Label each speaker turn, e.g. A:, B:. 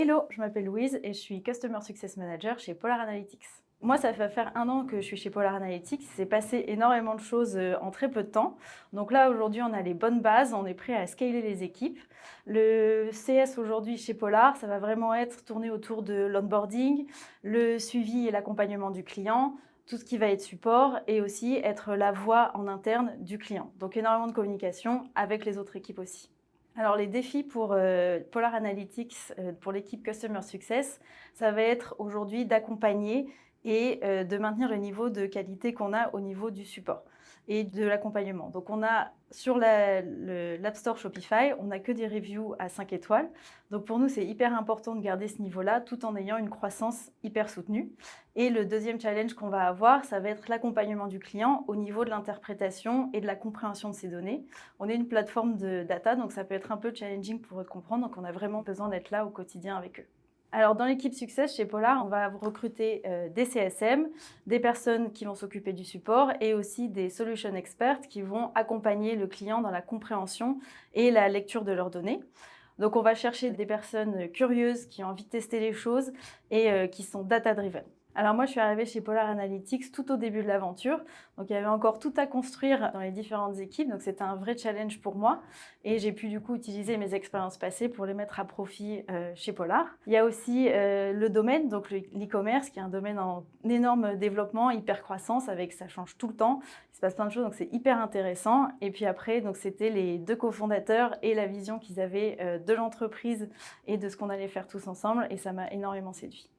A: Hello, je m'appelle Louise et je suis Customer Success Manager chez Polar Analytics. Moi, ça va faire 1 an que je suis chez Polar Analytics. Il s'est passé énormément de choses en très peu de temps. Donc là, aujourd'hui, on a les bonnes bases, on est prêt à scaler les équipes. Le CS aujourd'hui chez Polar, ça va vraiment être tourné autour de l'onboarding, le suivi et l'accompagnement du client, tout ce qui va être support et aussi être la voix en interne du client. Donc énormément de communication avec les autres équipes aussi. Alors les défis pour Polar Analytics, pour l'équipe Customer Success, ça va être aujourd'hui d'accompagner et de maintenir le niveau de qualité qu'on a au niveau du support et de l'accompagnement. Donc on a sur l'App Store Shopify, on n'a que des reviews à 5 étoiles. Donc pour nous, c'est hyper important de garder ce niveau-là tout en ayant une croissance hyper soutenue. Et le deuxième challenge qu'on va avoir, ça va être l'accompagnement du client au niveau de l'interprétation et de la compréhension de ces données. On est une plateforme de data, donc ça peut être un peu challenging pour eux de comprendre. Donc on a vraiment besoin d'être là au quotidien avec eux. Alors, dans l'équipe Success chez Polar, on va recruter des CSM, des personnes qui vont s'occuper du support et aussi des solution experts qui vont accompagner le client dans la compréhension et la lecture de leurs données. Donc, on va chercher des personnes curieuses qui ont envie de tester les choses et qui sont data-driven. Alors moi, je suis arrivée chez Polar Analytics tout au début de l'aventure. Donc, il y avait encore tout à construire dans les différentes équipes. Donc, c'était un vrai challenge pour moi. Et j'ai pu du coup utiliser mes expériences passées pour les mettre à profit chez Polar. Il y a aussi le domaine, donc l'e-commerce, qui est un domaine en énorme développement, hyper croissance, avec ça change tout le temps. Il se passe plein de choses, donc c'est hyper intéressant. Et puis après, donc c'était les 2 cofondateurs et la vision qu'ils avaient de l'entreprise et de ce qu'on allait faire tous ensemble. Et ça m'a énormément séduit.